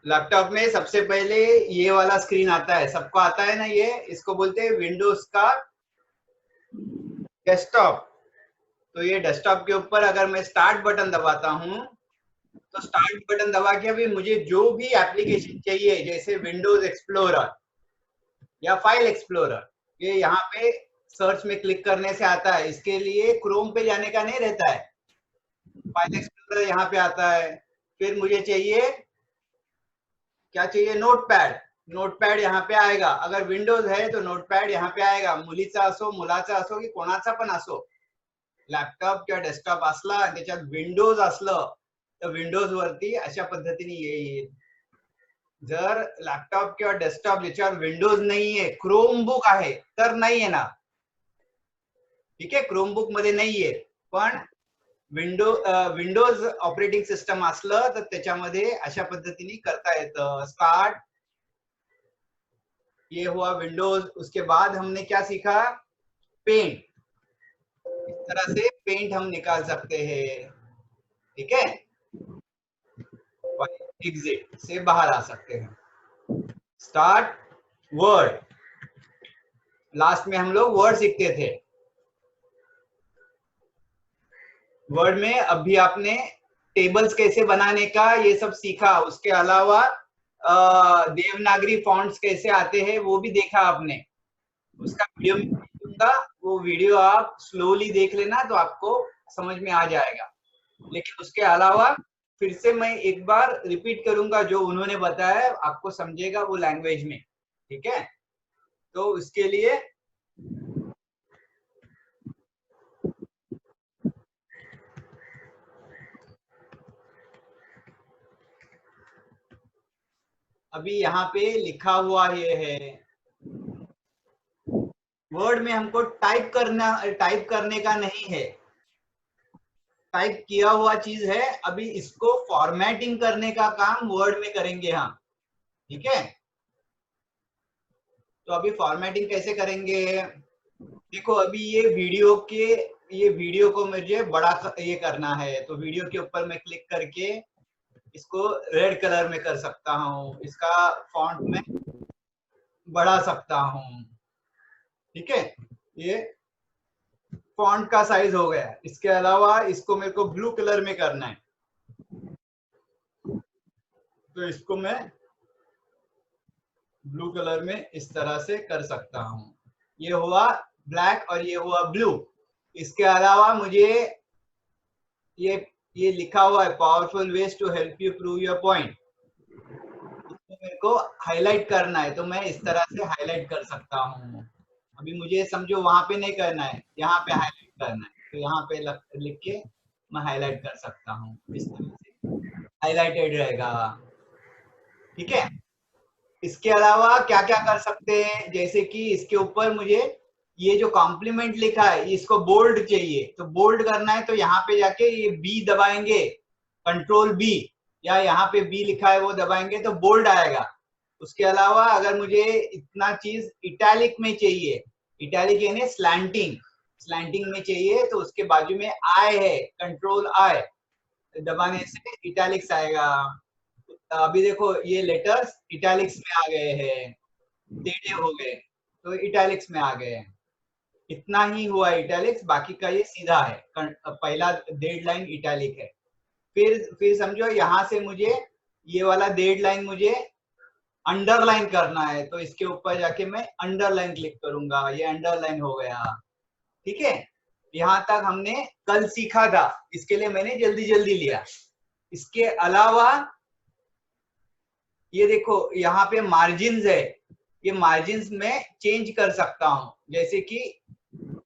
Laptop में सबसे पहले ये वाला स्क्रीन आता है, सबको आता है ना, ये इसको बोलते हैं विंडोज का डेस्कटॉप। तो ये डेस्कटॉप के ऊपर अगर मैं स्टार्ट बटन दबाता हूँ, तो स्टार्ट बटन दबा के अभी मुझे जो भी एप्लीकेशन चाहिए, जैसे विंडोज एक्सप्लोरर या फाइल एक्सप्लोरर, ये यहाँ पे सर्च में क्लिक करने से आता है। इसके लिए क्रोम पे जाने का नहीं रहता है, फाइल एक्सप्लोरर यहाँ पे आता है। फिर मुझे चाहिए, क्या चाहिए, नोटपैड। नोटपैड यहाँ पे आएगा, अगर विंडोज है तो नोटपैड यहाँ पे आएगा। मुलीचा असो, मुलाचा असो की कोणाचा पण असो, लॅपटॉप किंवा डेस्कटॉप असला त्याच्यात विंडोज असलं तर विंडोज वरती अशा पद्धतीने येईल। जर लॅपटॉप किंवा डेस्कटॉप ज्याच्यावर विंडोज नाहीये, क्रोमबुक आहे, तर नाही येणार। ठीक आहे, क्रोमबुक मध्ये नाहीये, पण विंडोज ऑपरेटिंग सिस्टम असलं तर त्याच्यामध्ये अशा पद्धतीने करता येतं। स्टार्ट, ये हुआ विंडोज। उसके बाद हमने क्या सीखा, पेंट। इस तरह से पेंट हम निकाल सकते हैं। ठीक है, एग्जिट से बाहर आ सकते हैं। Start, word. लास्ट में हम लोग वर्ड सीखते थे। वर्ड में अभी आपने टेबल्स कैसे बनाने का ये सब सीखा। उसके अलावा देवनागरी फॉन्ट्स कैसे आते हैं वो भी देखा आपने। उसका वीडियो में दूंगा, वो वीडियो आप स्लोली देख लेना तो आपको समझ में आ जाएगा। लेकिन उसके अलावा फिर से मैं एक बार रिपीट करूंगा, जो उन्होंने बताया आपको समझेगा वो लैंग्वेज में। ठीक है, तो इसके लिए अभी यहाँ पे लिखा हुआ ये है, वर्ड में हमको टाइप करने का नहीं है, टाइप किया हुआ चीज है। अभी इसको फॉर्मेटिंग करने का काम वर्ड में करेंगे हम। ठीक है, तो अभी फॉर्मेटिंग कैसे करेंगे, देखो अभी ये वीडियो को मुझे बड़ा ये करना है, तो वीडियो के ऊपर मैं क्लिक करके इसको रेड कलर में कर सकता हूँ, इसका फॉन्ट में बढ़ा सकता हूँ। ठीक है, ये फॉन्ट का साइज हो गया। इसके अलावा इसको मेरे को ब्लू कलर में करना है, तो इसको मैं ब्लू कलर में इस तरह से कर सकता हूँ। ये हुआ ब्लैक और ये हुआ ब्लू। इसके अलावा मुझे ये लिखा हुआ है powerful ways to help you prove your point, इसको मेरे को हाईलाइट करना है, तो मैं इस तरह से हाईलाइट कर सकता हूँ। अभी मुझे समझो वहां पे नहीं करना है, यहाँ पे हाईलाइट करना है, तो यहाँ पे लिख के मैं हाईलाइट कर सकता हूँ। इस तरह से हाईलाइटेड रहेगा। ठीक है, इसके अलावा क्या क्या कर सकते हैं, जैसे कि इसके ऊपर मुझे ये जो कॉम्प्लीमेंट लिखा है इसको बोल्ड चाहिए, तो बोल्ड करना है तो यहाँ पे जाके ये बी दबाएंगे, कंट्रोल बी, या यहाँ पे बी लिखा है वो दबाएंगे तो बोल्ड आएगा। उसके अलावा अगर मुझे इतना चीज इटैलिक में चाहिए, इटैलिक यानी स्लैंटिंग, स्लैंटिंग में चाहिए, तो उसके बाजू में आई है, कंट्रोल आई दबाने से इटैलिक्स आएगा। अभी देखो ये लेटर्स इटैलिक्स में आ गए हैं, टेढ़े हो गए तो इटैलिक्स में आ गए हैं। इतना ही हुआ इटैलिक्स, बाकी का ये सीधा है। पहला डेड लाइन इटैलिक है। फिर समझो यहाँ से मुझे ये वाला डेड लाइन मुझे अंडरलाइन करना है, तो इसके ऊपर जाके मैं अंडरलाइन क्लिक करूंगा, ये अंडरलाइन हो गया। ठीक है, यहाँ तक हमने कल सीखा था, इसके लिए मैंने जल्दी जल्दी लिया। इसके अलावा ये देखो यहाँ पे मार्जिन है, ये मार्जिन में चेंज कर सकता हूँ। जैसे कि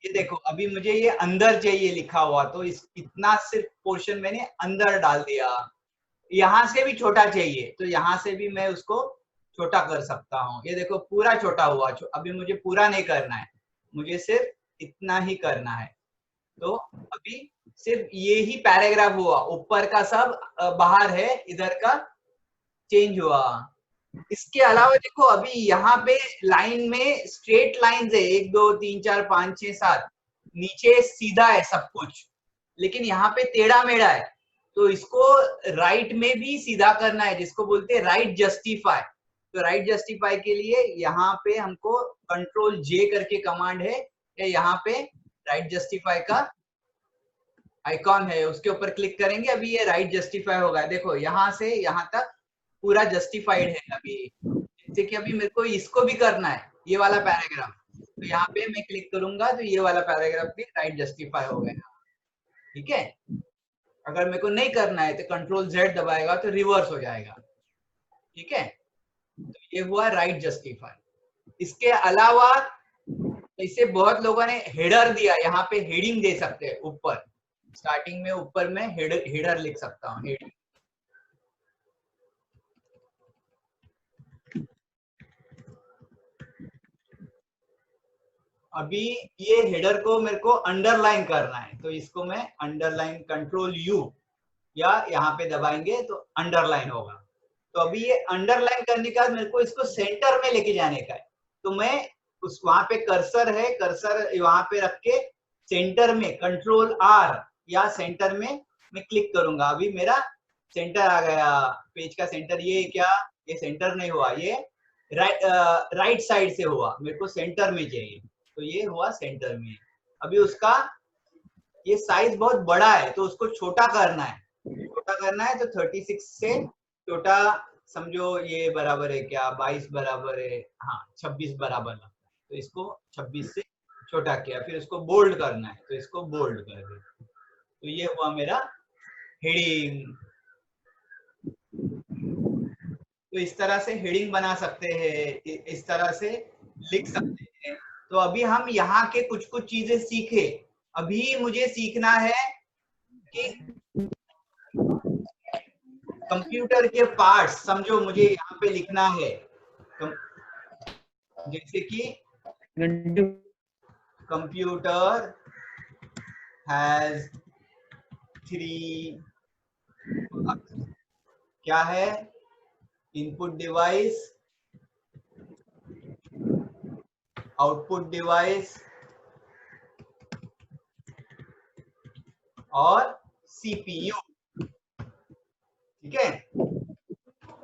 ये देखो अभी मुझे ये अंदर चाहिए लिखा हुआ, तो इतना सिर्फ पोर्शन मैंने अंदर डाल दिया। यहाँ से भी छोटा चाहिए तो यहाँ से भी मैं उसको छोटा कर सकता हूँ। ये देखो पूरा छोटा हुआ, अभी मुझे पूरा नहीं करना है, मुझे सिर्फ इतना ही करना है। तो अभी सिर्फ ये ही पैराग्राफ हुआ, ऊपर का सब बाहर है, इधर का चेंज हुआ। इसके अलावा देखो अभी यहाँ पे लाइन में स्ट्रेट लाइंस है, 1 2 3 4 5 6 7, नीचे सीधा है सब कुछ, लेकिन यहाँ पे टेढ़ा मेढ़ा है। तो इसको राइट में भी सीधा करना है, जिसको बोलते हैं राइट जस्टिफाई। तो राइट जस्टिफाई के लिए यहाँ पे हमको कंट्रोल जे करके कमांड है, यहाँ पे राइट जस्टिफाई का आइकॉन है, उसके ऊपर क्लिक करेंगे, अभी ये राइट जस्टिफाई होगा। देखो यहाँ से यहाँ तक पूरा जस्टिफाइड है अभी। जैसे कि अभी मेरे को इसको भी करना है, ये वाला पैराग्राफ, तो यहाँ पे मैं क्लिक करूंगा तो ये वाला पैराग्राफ भी राइट जस्टिफाई हो गया। ठीक है, अगर मेरे को नहीं करना है तो कंट्रोल जेड दबाएगा तो रिवर्स हो जाएगा। ठीक है, तो ये हुआ राइट जस्टिफाई। इसके अलावा इसे बहुत लोगों ने हेडर दिया, यहाँ पे हेडिंग दे सकते हैं ऊपर, स्टार्टिंग में ऊपर में हेडर लिख सकता हूँ, हेडिंग। अभी ये हेडर को मेरे को अंडरलाइन करना है, तो इसको मैं अंडरलाइन कंट्रोल यू या यहाँ पे दबाएंगे तो अंडरलाइन होगा। तो अभी ये अंडरलाइन करने के बाद मेरे को इसको सेंटर में लेके जाने का है, तो मैं उस वहां पे कर्सर है, कर्सर वहां पे रख के सेंटर में कंट्रोल आर या सेंटर में मैं क्लिक करूंगा। अभी मेरा सेंटर आ गया, पेज का सेंटर। ये क्या, ये सेंटर नहीं हुआ, ये राइट साइड से हुआ, मेरे को सेंटर में चाहिए, तो ये हुआ सेंटर में। अभी उसका ये साइज बहुत बड़ा है तो उसको छोटा करना है, छोटा करना है तो 36 से छोटा समझो, ये बराबर है क्या, 22 बराबर है, हाँ 26 बराबर लगता है, तो इसको 26 से छोटा किया। फिर इसको बोल्ड करना है तो इसको बोल्ड कर दे। तो ये हुआ मेरा हेडिंग। तो इस तरह से हेडिंग बना सकते हैं, इस तरह से लिख सकते हैं। तो अभी हम यहाँ के कुछ कुछ चीजें सीखे। अभी मुझे सीखना है कि कंप्यूटर के पार्ट्स, समझो मुझे यहाँ पे लिखना है, जैसे कि कंप्यूटर हैज 3 क्या है, इनपुट डिवाइस, आउटपुट डिवाइस और सीपीयू। ठीक है,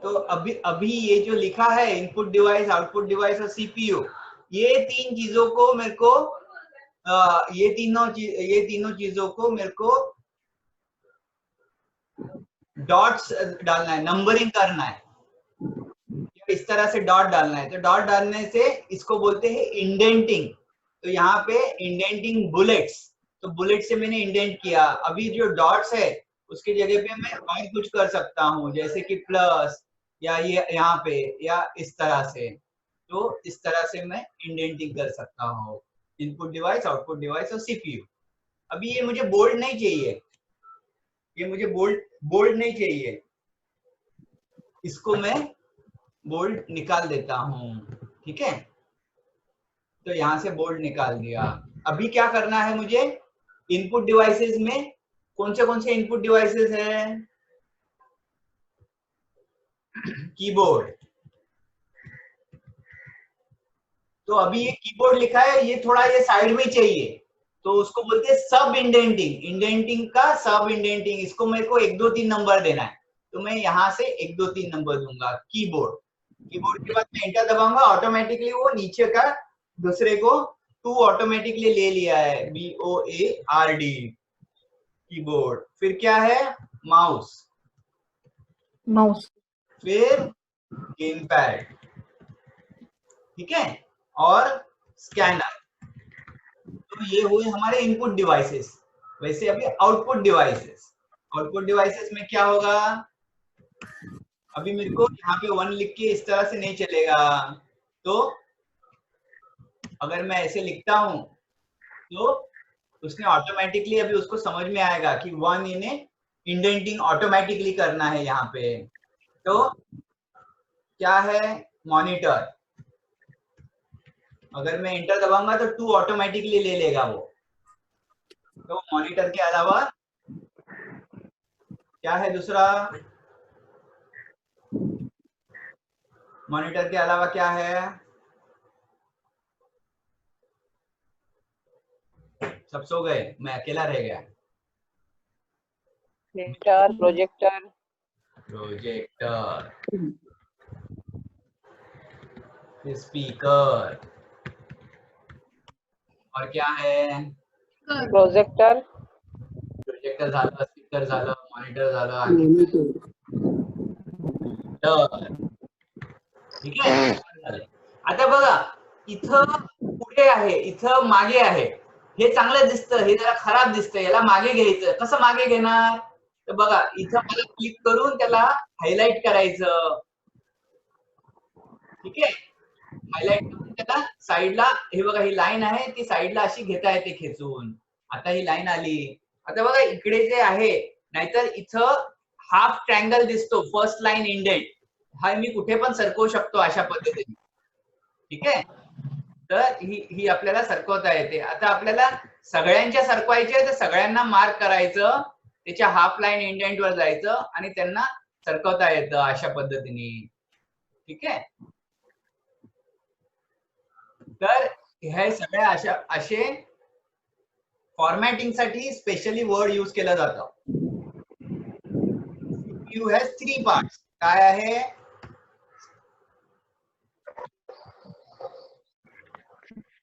तो अभी ये जो लिखा है इनपुट डिवाइस, आउटपुट डिवाइस और सीपीयू, ये तीन चीजों को मेरे को ये तीनों चीजों को मेरे को डॉट्स डालना है, नंबरिंग करना है, इस तरह से डॉट डालना है। तो डॉट डालने से इसको बोलते हैं इंडेंटिंग। तो यहाँ पे इंडेंटिंग बुलेट्स, तो बुलेट से मैंने इंडेंट किया। अभी जो डॉट्स है उसकी जगह पे मैं और कुछ कर सकता हूँ, जैसे कि प्लस या ये यहाँ पे या इस तरह से। तो इस तरह से मैं इंडेंटिंग कर सकता हूँ, इनपुट डिवाइस, आउटपुट डिवाइस और सीपीयू। अभी ये मुझे बोल्ड नहीं चाहिए, ये मुझे बोल्ड नहीं चाहिए, इसको मैं बोल्ड निकाल देता हूँ। ठीक है, तो यहां से बोल्ड निकाल दिया। अभी क्या करना है मुझे, इनपुट डिवाइसेस में कौन से इनपुट डिवाइसेस हैं, कीबोर्ड। तो अभी ये कीबोर्ड लिखा है, ये थोड़ा ये साइड में चाहिए, तो उसको बोलते हैं सब इंडेंटिंग, इंडेंटिंग का सब इंडेंटिंग। इसको मेरे को 1 2 3 नंबर देना है, तो मैं यहाँ से 1 2 3 नंबर दूंगा कीबोर्ड। कीबोर्ड के बाद मैं एंटर दबाऊंगा, ऑटोमेटिकली वो नीचे का दूसरे को 2 ऑटोमेटिकली ले लिया है, BOARD कीबोर्ड। फिर क्या है, माउस, फिर गेम पैड, ठीक है, और स्कैनर। तो ये हुए हमारे इनपुट डिवाइसेस। वैसे अभी आउटपुट डिवाइसेस में क्या होगा, अभी मेरे को यहाँ पे 1 लिख के इस तरह से नहीं चलेगा। तो अगर मैं ऐसे लिखता हूं तो उसने ऑटोमेटिकली, अभी उसको समझ में आएगा कि 1 इन्हें इंडेंटिंग ऑटोमेटिकली करना है यहाँ पे। तो क्या है, मॉनिटर, अगर मैं एंटर दबाऊंगा तो 2 ऑटोमेटिकली ले लेगा वो। तो मॉनिटर के अलावा क्या है दूसरा, मॉनिटर के अलावा क्या है, सब सो गए, मैं अकेला रह गया। प्रिंटर, प्रोजेक्टर, प्रोजेक्टर, स्पीकर, और क्या है? प्रोजेक्टर, प्रोजेक्टर झालं, स्पीकर झालं, मॉनिटर झालं, आणखी ठीक आहे. आता बघा इथं पुढे आहे, इथं मागे आहे. हे चांगलं दिसतं, हे जरा खराब दिसतं, याला मागे घ्यायचं. कसं मागे घेणार? तर बघा इथं मला क्लिक करून त्याला हायलाइट करायचं. ठीक आहे, हायलाइट करून त्याला साईडला, हे बघा ही लाईन आहे ती साईडला अशी घेता येते खेचून. आता ही लाईन आली. आता बघा इकडे जे आहे, नाहीतर इथं हाफ ट्रँगल दिसतो, फर्स्ट लाईन इंडेंट, हा मी कुठे पण सरकवू शकतो अशा पद्धतीने. ठीक आहे, तर ही आपल्याला सरकवता येते. आता आपल्याला सगळ्यांच्या सरकवायचे, तर सगळ्यांना मार्क करायचं, त्याच्या हाफ लाईन इंडेंट वर जायचं आणि त्यांना सरकवता येतं अशा पद्धतीने. ठीक आहे, तर हे सगळ्या असे फॉर्मॅटिंग साठी स्पेशली वर्ड यूज केलं जातं. CPU has 3 parts. काय आहे?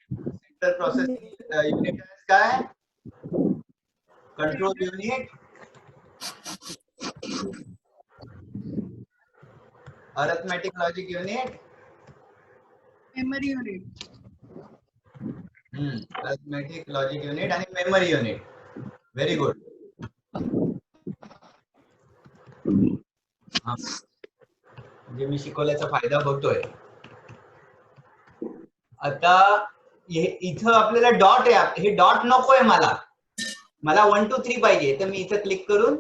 सेंट्रल प्रोसेसिंग युनिट काय? Control unit, arithmetic logic unit, memory unit. Arithmetic logic unit आणि मेमरी युनिट. Very good. म्हणजे मी शिकवल्याचा फायदा होतोय. आता इथं आपल्याला डॉट आहे, हे डॉट नकोय मला 1 2 3 पाहिजे, तर मी इथं क्लिक करून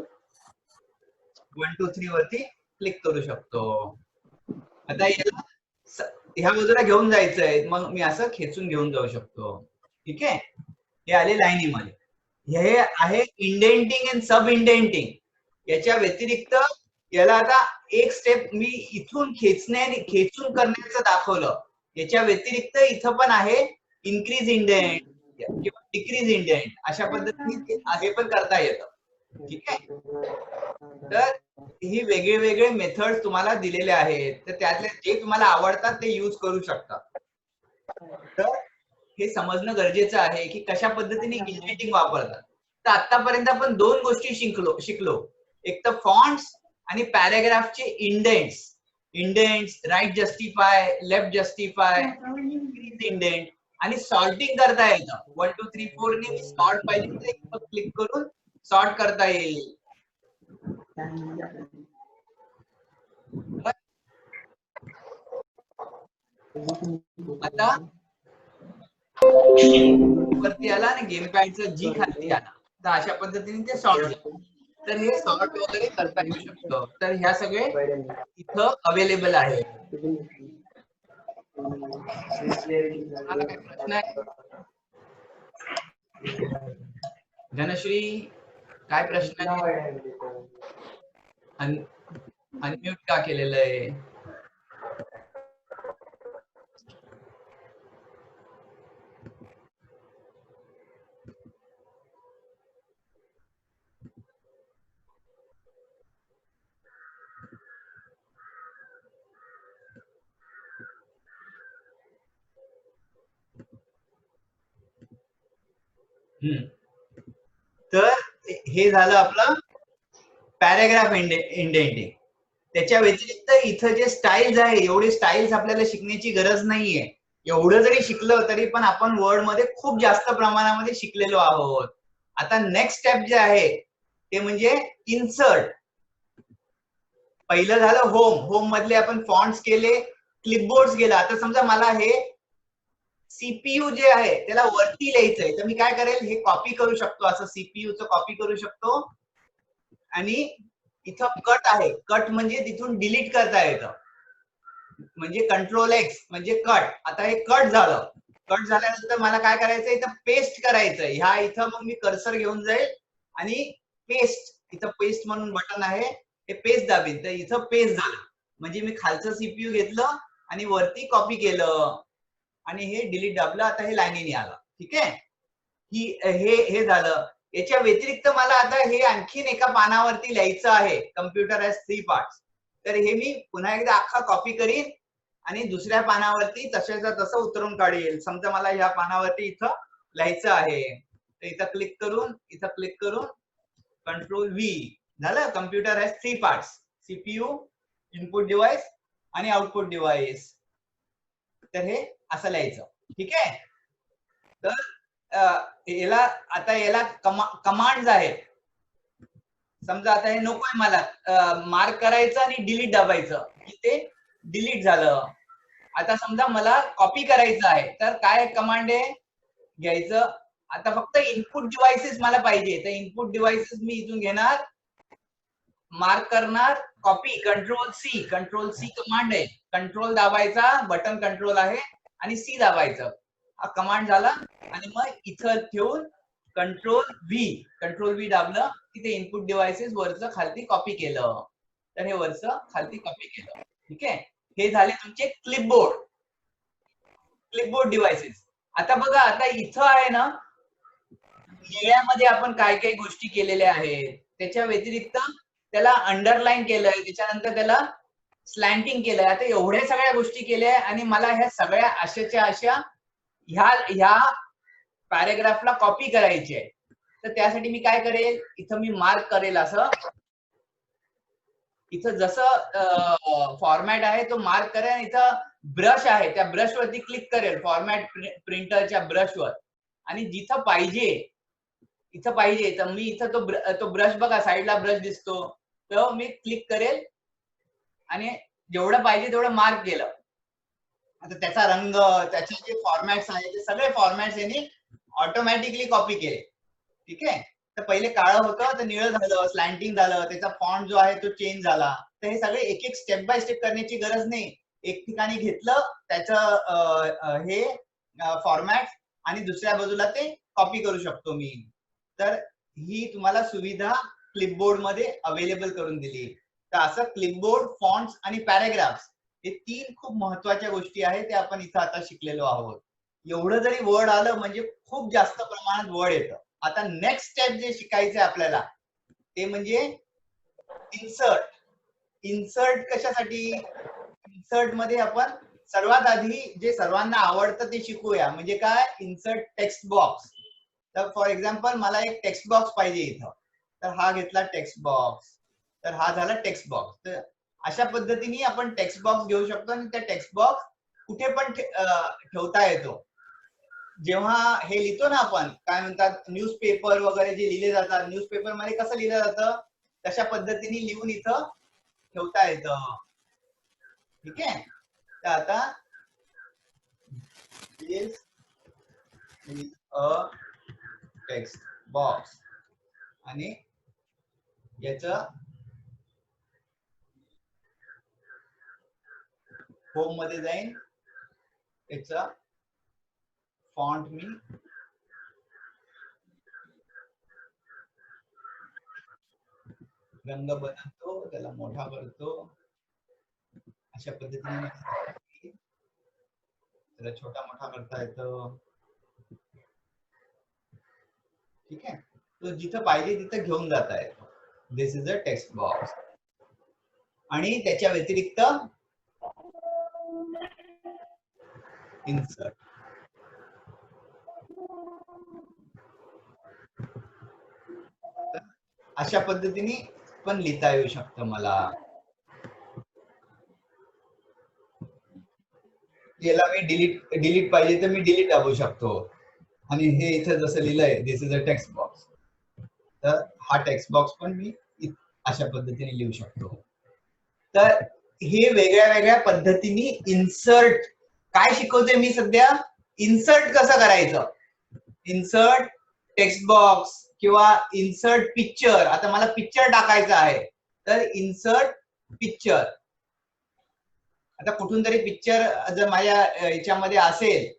1 2 3 वरती क्लिक करू शकतो. आता याला ह्या बाजूला घेऊन जायचंय, मग मी असं खेचून घेऊन जाऊ शकतो. ठीक आहे, हे आले लाईनीमध्ये. हे आहे इंडेंटिंग अँड सब इंडेंटिंग. याच्या व्यतिरिक्त याला आता एक स्टेप मी इथून खेचून करण्याचं दाखवलं. याच्या व्यतिरिक्त इथं पण आहे इन्क्रीज इंडेंट किंवा डिक्रीज इंडेंट, अशा पद्धतीने हे पण करता येतं. ठीक आहे, तर ही वेगळे वेगळे मेथड तुम्हाला दिलेले आहेत, तर त्यातले जे तुम्हाला आवडतात ते यूज करू शकता. तर हे समजणं गरजेचं आहे की कशा पद्धतीने इंडेंटिंग वापरतात. तर आतापर्यंत आपण 2 गोष्टी शिकलो. एक तर फॉन्ट्स आणि पॅराग्राफचे indents, right justify, left justify, indent, आणि सॉर्टिंग करता येतं. 1 2 3 4 ने सॉर्ट पाहिजे तर क्लिक करून सॉर्ट करता येईल. आता वरती आला आणि गेम पॅडचा जी खाली आला, तर अशा पद्धतीने ते सॉर्ट झालं. तर हे सॉर्ट वगैरे करता येऊ शकतं. तर ह्या सगळे इथं अवेलेबल आहे. प्रश्न आहे? धनश्री, काय प्रश्न आहे? अनम्यूट का केलेलं आहे? तर हे झालं आपलं पॅराग्राफ इंडेंटिंग. त्याच्या व्यतिरिक्त इथं जे स्टाईल्स आहे, एवढे स्टाईल्स आपल्याला शिकण्याची गरज नाहीये. एवढं जरी शिकलं तरी पण आपण वर्ड मध्ये खूप जास्त प्रमाणामध्ये शिकलेलो आहोत. आता नेक्स्ट स्टेप जे आहे ते म्हणजे इन्सर्ट. पहिलं झालं होम मधले आपण फॉन्ट्स केले, क्लिपबोर्ड्स गेला. आता समजा मला हे सीपीयू जे आहे त्याला वरती लिहायचंय, तर मी काय करेल, हे कॉपी करू शकतो, असं सीपीयूचं कॉपी करू शकतो. आणि इथं कट आहे, कट म्हणजे तिथून डिलीट करता येतं, म्हणजे कंट्रोल एक्स म्हणजे कट. आता हे कट झालं. कट झाल्यानंतर मला काय करायचं, इथं पेस्ट करायचं. ह्या इथं मग मी कर्सर घेऊन जाईल आणि पेस्ट, इथं पेस्ट म्हणून बटन आहे, हे पेस्ट दाबीन, तर इथं पेस्ट झालं. म्हणजे मी खालचं सीपीयू घेतलं आणि वरती कॉपी केलं आणि हे डिलीट दाबलं. आता हे लाईनीने आलं. ठीक आहे, हे झालं. याच्या व्यतिरिक्त मला आता हे आणखीन एका पानावरती लिहायचं आहे, कम्प्युटर हॅज 3 पार्ट्स. तर हे मी पुन्हा एकदा अख्खा कॉपी करीन आणि दुसऱ्या पानावरती तशाच्या तसं उतरून काढेल. समजा मला ह्या पानावरती इथं लिहायचं आहे, तर इथं क्लिक करून कंट्रोल व्ही झालं. Computer has 3 parts, CPU, input device आणि आउटपुट डिव्हाइस. तर हे असं लिहायचं. ठीक आहे. तर याला कमांड्स आहेत. समजा आता हे नकोय मला मार्क करायचं आणि डिलीट दाबायचं की ते डिलीट झालं. आता समजा मला कॉपी करायचं आहे, तर काय कमांड आहे घ्यायचं. आता फक्त इनपुट डिव्हाइसेस मला पाहिजे, तर इनपुट डिव्हाइसेस मी इथून घेणार, मार्क करणार, कॉपी, कंट्रोल सी कमांड आहे. कंट्रोल दाबायचा, बटन कंट्रोल आहे आणि सी दाबायचं. हा कमांड झाला. आणि मग इथं ठेवून कंट्रोल व्ही दाबलं की ते इनपुट डिव्हाइसेस वरचं खालती कॉपी केलं. तर हे वरचं खालती कॉपी केलं. ठीक आहे. हे झाले तुमचे क्लिपबोर्ड डिव्हाइसेस. आता बघा, आता इथं आहे ना, निळ्यामध्ये आपण काय काय गोष्टी केलेल्या आहेत. त्याच्या व्यतिरिक्त त्याला अंडरलाईन केलंय, त्याच्यानंतर त्याला स्लॅन्टिंग केलंय. आता एवढ्या सगळ्या गोष्टी केल्या आणि मला ह्या सगळ्या अशा ह्या पॅरेग्राफला कॉपी करायची आहे. तर त्यासाठी मी काय करेल, इथं मी मार्क करेल असं. इथं जसं फॉर्मॅट आहे तो मार्क करेल. इथं ब्रश आहे, त्या ब्रश वरती क्लिक करेल, फॉर्मॅट प्रिंटरच्या ब्रशवर. आणि जिथं पाहिजे तर मी इथं तो ब्रश बघा, साईडला ब्रश दिसतो, तो मी क्लिक करेल आणि जेवढं पाहिजे तेवढं मार्क केलं. आता त्याचा रंग, त्याचे जे फॉर्मॅट्स आहेत ते सगळे फॉर्मॅट्स यांनी ऑटोमॅटिकली कॉपी केले. ठीक आहे. तर पहिले काळं होतं, तर निळं झालं, स्लॅन्टिंग झालं, त्याचा फॉन्ट जो आहे तो चेंज झाला. तर हे सगळे एक एक स्टेप बाय स्टेप करण्याची गरज नाही. एक ठिकाणी घेतलं त्याचं हे फॉर्मॅट आणि दुसऱ्या बाजूला ते कॉपी करू शकतो मी. तर ही तुम्हाला सुविधा क्लिपबोर्ड मध्ये अवेलेबल करून दिली. तर असं क्लिपबोर्ड, फॉन्ट्स आणि पॅराग्राफ्स हे 3 खूप महत्वाच्या गोष्टी आहेत, ते आपण इथं आता शिकलेलो आहोत. एवढं जरी वर्ड आलं म्हणजे खूप जास्त प्रमाणात वर्ड येतं. आता नेक्स्ट स्टेप जे शिकायचंय आपल्याला ते म्हणजे इन्सर्ट कशासाठी. इन्सर्ट मध्ये आपण सर्वात आधी जे सर्वांना आवडतं ते शिकूया. म्हणजे काय, इन्सर्ट टेक्स्ट बॉक्स. तर फॉर एक्झाम्पल मला एक टेक्स्ट बॉक्स पाहिजे इथं, तर हा घेतला टेक्स्ट बॉक्स, तर हा झाला टेक्स्ट बॉक्स. तर अशा पद्धतीने आपण टेक्स्ट बॉक्स घेऊ शकतो आणि त्या टेक्स्ट बॉक्स कुठे पण ठेवता येतो. जेव्हा हे लिहितो ना आपण, काय म्हणतात, न्यूजपेपर वगैरे जे लिहिले जातात, न्यूजपेपर मध्ये कसं लिहिलं जातं तशा पद्धतीने लिहून इथं ठेवता येतं. ठीक आहे. तर आता टेक्स्ट बॉक्स आणि याचं होम मध्ये जाईन, याचा फॉन्ट मी रंग बनवतो, त्याला मोठा करतो. अशा पद्धतीने त्याला छोटा मोठा करता येतो. ठीक आहे. तो जिथं पाहिजे तिथं घेऊन जाता येतो. This is a text box. आणि त्याच्या व्यतिरिक्त इन्सर्ट. अशा पद्धतीने पण लिहिता येऊ शकतं मला. याला मी डिलीट पाहिजे तर मी डिलीट दाबू शकतो. आणि हे इथं जसं लिहिलंय this is a text box, तर हा टेक्स्ट बॉक्स पण मी अशा पद्धतीने लिहू शकतो. तर हे वेगळ्या वेगळ्या पद्धतीने इन्सर्ट काय शिकवते मी सध्या, इन्सर्ट कसं करायचं. इन्सर्ट टेक्स्ट बॉक्स किंवा इन्सर्ट पिक्चर. आता मला पिक्चर टाकायचं आहे, तर इन्सर्ट पिक्चर. आता कुठून तरी पिक्चर जर माझ्या याच्यामध्ये असेल,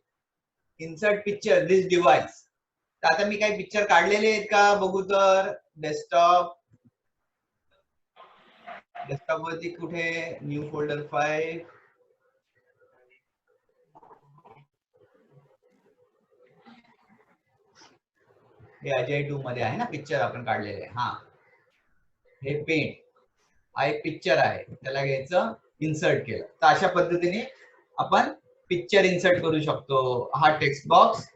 इन्सर्ट पिक्चर दिस डिव्हाइस. तर आता मी काही पिक्चर काढलेले आहेत का बघू तर. डेस्कटॉप वरती कुठे, न्यू फोल्डर 5, हे अजय 2 मध्ये आहे ना पिक्चर आपण काढलेले. हा हे पेंट हा एक पिक्चर आहे, त्याला घ्यायचं इन्सर्ट केलं तर अशा पद्धतीने आपण पिक्चर इन्सर्ट करू शकतो. हा टेक्स्ट बॉक्स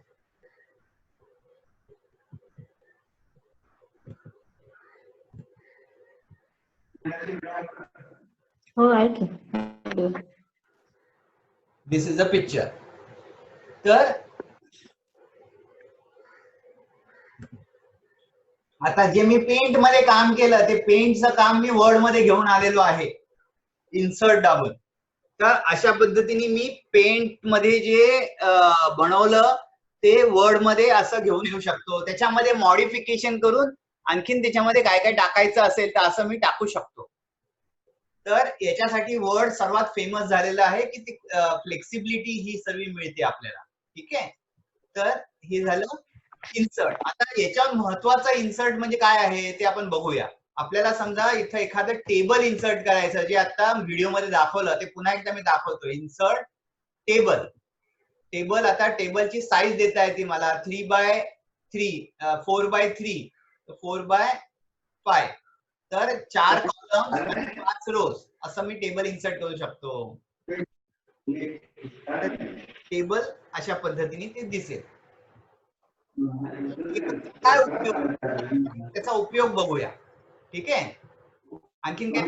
हो आहे की. This is a picture. तर आता जे मी पेंट मध्ये काम केलं ते पेंटचं काम मी वर्ड मध्ये घेऊन आलेलो आहे इन्सर्ट दाबून. तर अशा पद्धतीने मी पेंट मध्ये जे बनवलं ते वर्ड मध्ये असं घेऊन येऊ शकतो. त्याच्यामध्ये मॉडिफिकेशन करून आणखीन त्याच्यामध्ये काय काय टाकायचं असेल तर असं मी टाकू शकतो. तर याच्यासाठी वर्ड सर्वात फेमस झालेलं आहे की ती फ्लेक्सिबिलिटी ही सर्व मिळते आपल्याला. ठीक आहे. तर हे झालं इन्सर्ट. आता याच्यावर महत्वाचं इन्सर्ट म्हणजे काय आहे ते आपण बघूया. आपल्याला समजा इथं एखादं टेबल इन्सर्ट करायचं जे आता व्हिडिओ मध्ये दाखवलं ते पुन्हा एकदा मी दाखवतो. Insert table. टेबल आता टेबलची साईज देता येते मला 3x3 4x3 4x5. तर 4 कॉलम्स आणि 5 रोज असं मी टेबल इन्सर्ट करू शकतो. टेबल अशा पद्धतीने ते दिसेल. काय उपयोग, त्याचा उपयोग बघूया. ठीक आहे. आणखीन काय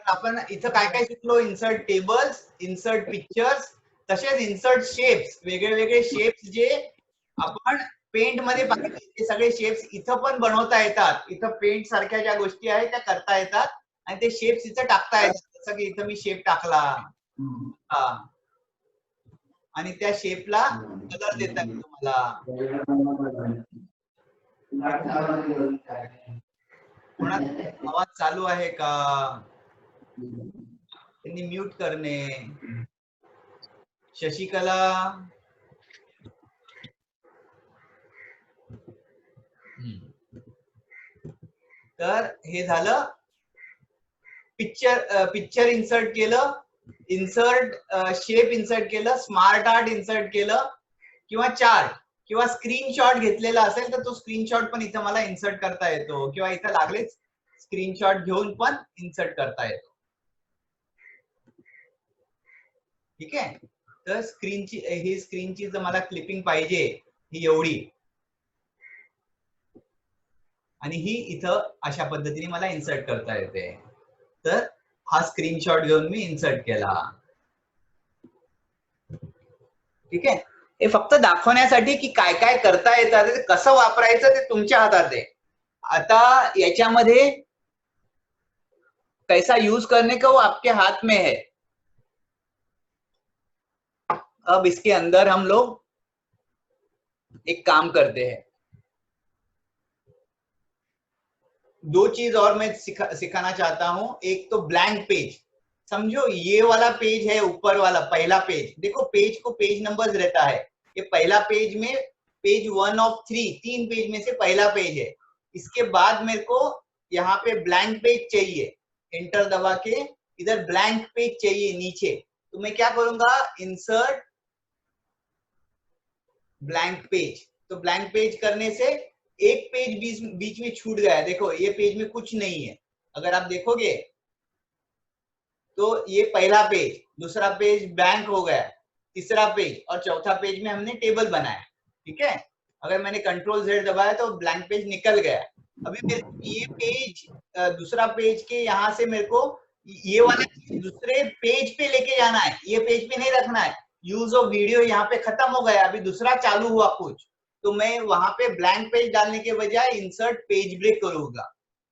आपण इथं काय काय शिकलो. इन्सर्ट टेबल्स, इन्सर्ट पिक्चर्स, तसेच इन्सर्ट शेप्स. वेगळे वेगळे शेप्स जे आपण पेंट मध्ये पाहिजे ते सगळे शेप्स इथं पण बनवता येतात. इथं पेंट सारख्या ज्या गोष्टी आहेत त्या करता येतात आणि ते शेप्स इथं टाकता येतात. जसं की इथं मी शेप टाकला आणि त्या शेपला कलर देता येतो मला. कोणाचा आवाज चालू आहे का त्यांनी म्यूट करणे. शशिकला तर हे झालं पिक्चर इन्सर्ट केलं, इन्सर्ट शेप इन्सर्ट केलं, स्मार्ट आर्ट इन्सर्ट केलं किंवा चार्ट किंवा स्क्रीनशॉट घेतलेला असेल तर तो स्क्रीनशॉट पण इथं मला इन्सर्ट करता येतो किंवा इथं लागलेच स्क्रीनशॉट घेऊन पण इन्सर्ट करता येतो. ठीक आहे. तर स्क्रीनची जर मला क्लिपिंग पाहिजे ही एवढी आणि ही इथं अशा पद्धतीने मला इन्सर्ट करता येते. तर हा स्क्रीनशॉट घेऊन मी इन्सर्ट केला. ठीक आहे. हे फक्त दाखवण्यासाठी की काय काय करता येतात, कसं वापरायचं ते तुमच्या हातात आहे. आता याच्यामध्ये कैसा यूज करने का वो आपके हाथ में है. अब इसके अंदर हम लोग एक काम करते हैं. दो चीज और मैं सिखाना चाहता हूं. एक तो ब्लैंक पेज. समझो ये वाला पेज है, ऊपर वाला पहला पेज. देखो पेज को पेज नंबर्स रहता है. ये पहला पेज में पेज 1 of 3 पेज में से पहला पेज है. इसके बाद मेरे को यहाँ पे ब्लैंक पेज चाहिए. एंटर दबा के इधर ब्लैंक पेज चाहिए नीचे. तो मैं क्या करूंगा, इंसर्ट ब्लैंक पेज. तो ब्लैंक पेज करने से एक पेज बीच में छूट गया. देखो ये पेज में कुछ नहीं है. अगर आप देखोगे तो ये पहला पेज, दूसरा पेज ब्लैंक हो गया, तीसरा पेज और चौथा पेज में हमने टेबल बनाया. ठीक है. अगर मैंने कंट्रोल Z दबाया तो ब्लैंक पेज निकल गया. अभी मेरे को ये पेज दूसरा पेज के यहाँ से मेरे को ये वाला दूसरे पेज पे लेके जाना है. ये पेज पे नहीं रखना है. यूज ऑफ वीडियो यहाँ पे खत्म हो गया, अभी दूसरा चालू हुआ कुछ, तो मैं वहां पे ब्लैंक पेज डालने के बजाय इंसर्ट पेज ब्रेक करूंगा.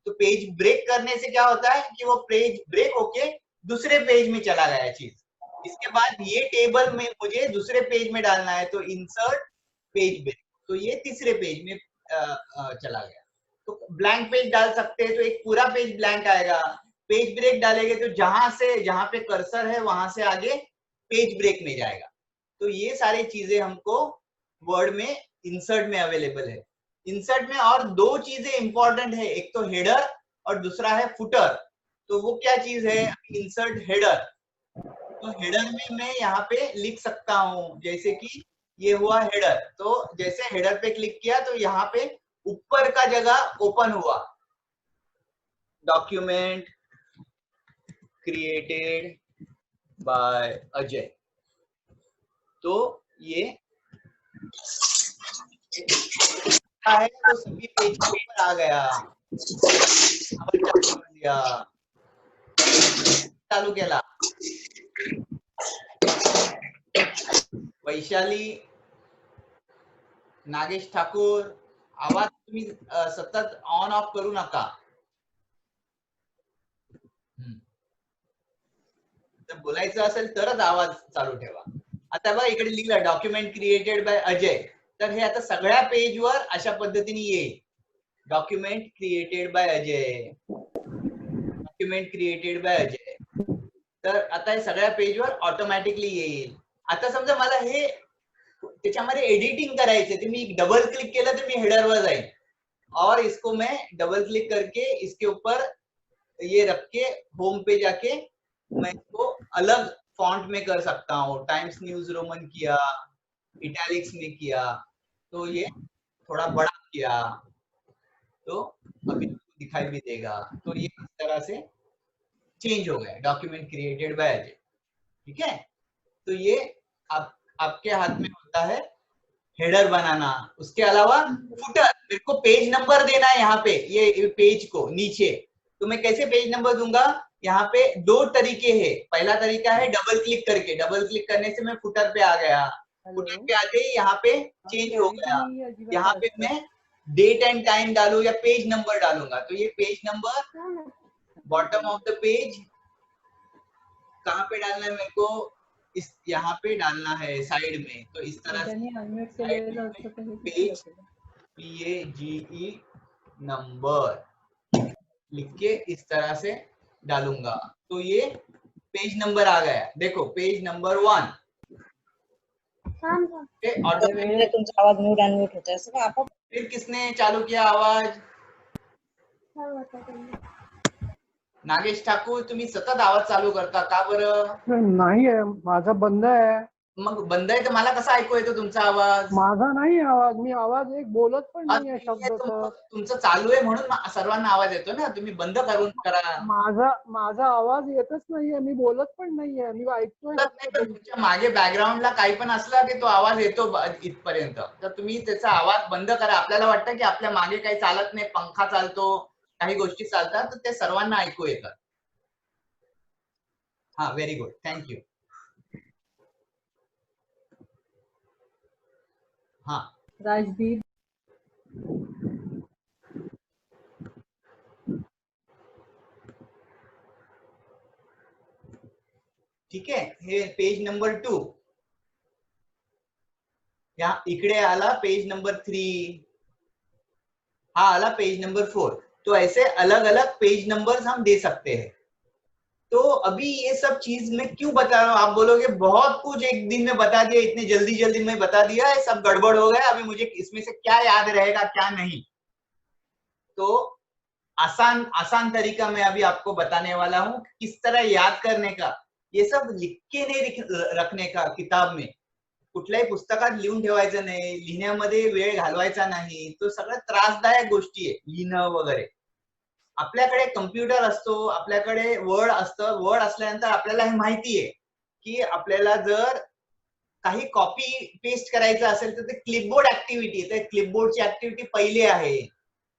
तो पेज ब्रेक करने से क्या होता है कि वो पेज ब्रेक होके दूसरे पेज में चला गया चीज. इसके बाद ये टेबल में मुझे दूसरे पेज में डालना है तो इंसर्ट पेज ब्रेक. तो ये तीसरे पेज में चला गया. तो ब्लैंक पेज डाल सकते हैं तो एक पूरा पेज ब्लैंक आएगा. पेज ब्रेक डालेंगे तो जहां पे कर्सर है वहां से आगे पेज ब्रेक में जाएगा. तो ये सारी चीजें हमको वर्ड में इंसर्ट में अवेलेबल है. इंसर्ट में और दो चीजें इंपॉर्टेंट है, एक तो हेडर और दूसरा है फुटर. तो वो क्या चीज है, इंसर्ट हेडर. तो हेडर में मैं यहाँ पे लिख सकता हूँ, जैसे कि ये हुआ हेडर, तो जैसे हेडर पे क्लिक किया तो यहाँ पे ऊपर का जगह ओपन हुआ, डॉक्यूमेंट क्रिएटेड बाय अजय। तो ये है तो सभी पेज के ऊपर आ गया, चालू कर दिया, चालू केला, वैशाली, नागेश ठाकूर, आवाज तुम्ही सतत ऑन ऑफ करू नका, जर बोलायचं असेल तरच आवाज चालू ठेवा। आता बघा इकडे लिहिलं डॉक्युमेंट क्रिएटेड बाय अजय, तर हे आता सगळ्या पेजवर अशा पद्धतीने येईल, document created by Ajay, document created by Ajay. तर आता हे सगळ्या पेजवर ऑटोमॅटिकली येईल। आता समजा मला हे त्याच्यामध्ये एडिटिंग करायचे, तर मी डबल क्लिक केलं तर मी हेडरवर जाईल, और इसको मैं डबल क्लिक करके इसके ऊपर ये रख के होम पे जाके मैं इसको अलग फॉन्ट में कर सकता हूँ, टाइम्स न्यूज रोमन किया, इटैलिक्स में किया, तो ये थोड़ा बड़ा किया तो अभी दिखाई भी देगा। तो ये इस तरह से चेंज हो गया, डॉक्यूमेंट क्रिएटेड बाय अजय। ठीक है, तो ये आपके हाथ में होता है हेडर बनाना। उसके अलावा फुटर, मेरे को पेज नंबर देना है यहाँ पे, ये पेज को नीचे, तो मैं कैसे पेज नंबर दूंगा? यहाँ पे दो तरीके हैं। पहला तरीका है डबल क्लिक करके, डबल क्लिक करने से मैं फुटर पे आ गया, फुटर पे आते ही यहाँ पे चेंज हो गया, यहाँ पे मैं डेट एंड टाइम डालू या पेज नंबर डालूंगा, तो ये page number bottom of the page कहाँ पे डालना है मेरे को? इस यहाँ पे डालना है साइड में, तो इस तरह से पेज PAGE नंबर लिख के इस तरह से डालूंगा, तो ये पेज नंबर आ गया। देखो पेज नंबर 1। तुमचा आवाज म्यूट अनम्यूट होता है असं का आपोआप? फिर किसने चालू किया आवाज? नागेश ठाकूर, तुम्ही सतत आवाज चालू करता का बरं? नाही आहे, माझा बंद आहे। मग बंद आहे तर मला कसा ऐकू येतो तुमचा आवाज? माझा नाही आवाज, मी आवाज एक बोलत पण नाही आहे शब्द तर। तुमचं चालू आहे म्हणून सर्वांना आवाज येतो ना, तुम्ही बंद करून करा। माझा आवाज येतच नाहीये, मी बोलत पण नाहीये, मी ऐकतोय। तुमच्या मागे बॅकग्राऊंडला काही पण असला की तो आवाज येतो इथपर्यंत, तर तुम्ही त्याचा आवाज बंद करा। आपल्याला वाटतं की आपल्या मागे काही चालत नाही, पंखा चालतो, काही गोष्टी चालतात, तर ते सर्वांना ऐकू येतात। हा, व्हेरी गुड, थँक्यू। हाँ राजदीप, ठीक आहे, हे पेज नंबर 2, या इकडे आला पेज नंबर 3, हा आला पेज नंबर 4। तो ऐसे अलग अलग पेज नंबर्स हम दे सकते हैं। तो अभी ये सब चीज मैं क्यों बता रहा हूँ? आप बोलोगे बहुत कुछ एक दिन में बता दिया, इतने जल्दी जल्दी में बता दिया है, सब गड़बड़ हो गया, अभी मुझे इसमें से क्या याद रहेगा क्या नहीं। तो आसान तरीका मैं अभी आपको बताने वाला हूँ, किस तरह याद करने का। ये सब लिख के नहीं रखने का किताब में, कुठल्याही पुस्तकात लिहून ठेवायचं नाही, लिहिण्यामध्ये वेळ घालवायचा नाही, तो सगळं त्रासदायक गोष्टी आहे लिहिणं वगैरे। आपल्याकडे कम्प्युटर असतो, आपल्याकडे वर्ड असतं, वर्ड असल्यानंतर आपल्याला हे माहिती आहे की आपल्याला जर काही कॉपी पेस्ट करायचं असेल तर ते क्लिपबोर्ड ऍक्टिव्हिटी, तर क्लिपबोर्डची ऍक्टिव्हिटी पहिली आहे,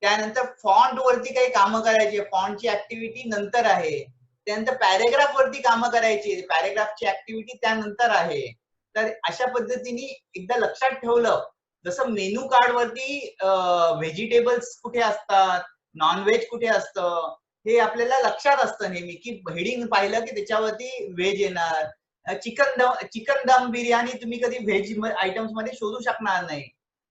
त्यानंतर फॉन्ट वरती काही कामं करायची, फॉन्टची ऍक्टिव्हिटी नंतर आहे, त्यानंतर पॅरेग्राफ वरती कामं करायची, पॅरेग्राफची ऍक्टिव्हिटी त्यानंतर आहे। तर अशा पद्धतीने एकदा लक्षात ठेवलं, जसं मेनू कार्ड वरती व्हेजिटेबल्स कुठे असतात, नॉनव्हेज कुठे असतं, हे आपल्याला लक्षात असतं नेहमी, की हेडिंग पाहिलं की त्याच्यावरती व्हेज येणार। चिकन दम बिर्याणी तुम्ही कधी व्हेज आयटम्स मध्ये शोधू शकणार नाही।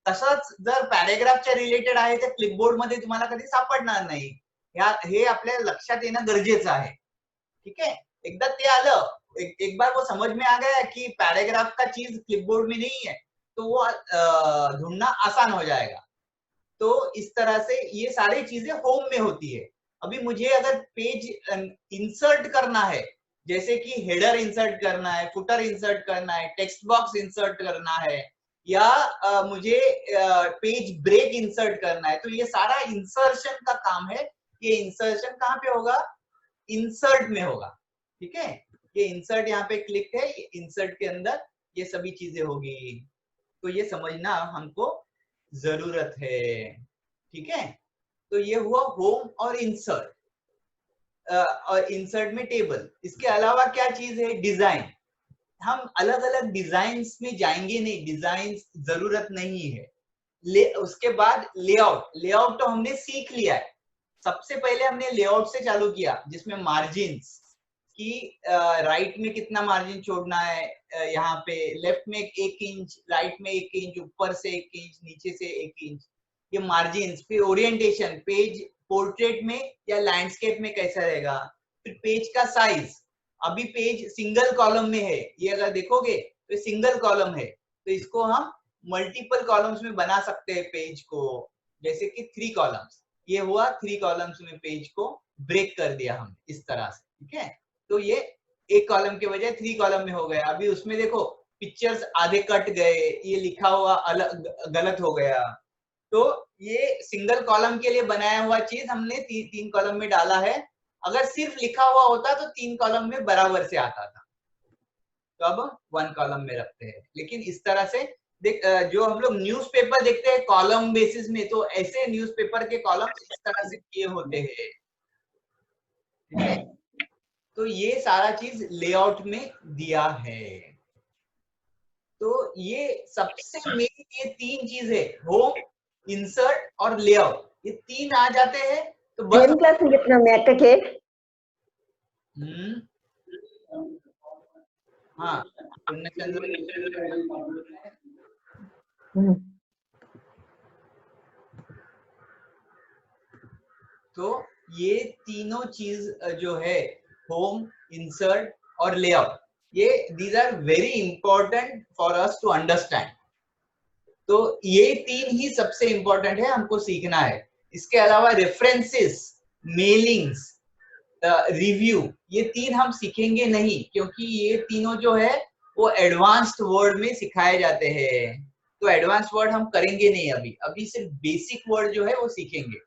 तसंच जर पॅरेग्राफच्या रिलेटेड आहे तर क्लिपबोर्ड मध्ये तुम्हाला कधी सापडणार नाही। हे आपल्या लक्षात येणं गरजेचं आहे। ठीक है, एकदा ते आलं, एक बार वो समझ में आ गया कि पैराग्राफ का चीज क्लिपबोर्ड में नहीं है, तो वो ढूंढना आसान हो जाएगा। तो इस तरह से ये सारी चीजें होम में होती है। अभी मुझे अगर पेज इंसर्ट करना है, जैसे कि हेडर इंसर्ट करना है, फुटर इंसर्ट करना है, टेक्स्ट बॉक्स इंसर्ट करना है, या मुझे पेज ब्रेक इंसर्ट करना है, तो ये सारा इंसर्शन का काम है। ये इंसर्शन कहाँ पे होगा? इंसर्ट में होगा, ठीक है। ये इंसर्ट यहाँ पे क्लिक है, इंसर्ट के अंदर ये सभी चीजें होगी, तो ये समझना हमको जरूरत है, ठीक है। तो ये हुआ होम और इंसर्ट, और इंसर्ट में टेबल। इसके अलावा क्या चीज है? डिजाइन। हम अलग अलग डिजाइन्स में जाएंगे नहीं, डिजाइन जरूरत नहीं है। उसके बाद लेआउट। लेआउट तो हमने सीख लिया है, सबसे पहले हमने लेआउट से चालू किया, जिसमें मार्जिन्स कि राइट में कितना मार्जिन छोड़ना है, यहाँ पे लेफ्ट में 1 इंच, राइट में 1 इंच, ऊपर से 1 इंच, नीचे से 1 इंच, ये मार्जिन्स। फिर ओरिएंटेशन, पेज पोर्ट्रेट में या लैंडस्केप में कैसा रहेगा। फिर पेज का साइज, अभी पेज सिंगल कॉलम में है, ये अगर देखोगे तो सिंगल कॉलम है, तो इसको हम मल्टीपल कॉलम्स में बना सकते हैं पेज को, जैसे कि 3 कॉलम्स। ये हुआ 3 कॉलम्स में पेज को ब्रेक कर दिया हम इस तरह से, ठीक है। तो ये 1 कॉलम के बजाय 3 कॉलम में हो गया। अभी उसमें देखो पिक्चर्स आधे कट गए, ये लिखा हुआ अलग गलत हो गया, तो ये सिंगल कॉलम के लिए बनाया हुआ चीज हमने 3 कॉलम में डाला है। अगर सिर्फ लिखा हुआ होता तो 3 कॉलम में बराबर से आता था, तो अब 1 कॉलम में रखते हैं। लेकिन इस तरह से देख, जो हम लोग न्यूज़पेपर देखते हैं कॉलम बेसिस में, तो ऐसे न्यूज़पेपर के कॉलम इस तरह से किए होते हैं, ठीक है। तो ये सारा चीज लेआउट में दिया है। तो ये सबसे मेन ये 3 चीज है, होम, इंसर्ट और लेआउट। ये 3 आ जाते हैं तो बस। सेम क्लास में कितना मैट्रिक है? हाँ, तो ये तीनों चीज जो है, होम, इंसर्ट और लेआउट, ये these are very important for us to understand. तो ये 3 ही सबसे इंपॉर्टेंट है, हमको सीखना है। इसके अलावा रेफरेंसेस, मेलिंग्स, रिव्यू, ये 3 हम सीखेंगे नहीं, क्योंकि ये तीनों जो है वो एडवांस्ड वर्ड में सिखाए जाते हैं। तो एडवांस वर्ड हम करेंगे नहीं, अभी सिर्फ बेसिक वर्ड जो है वो सीखेंगे।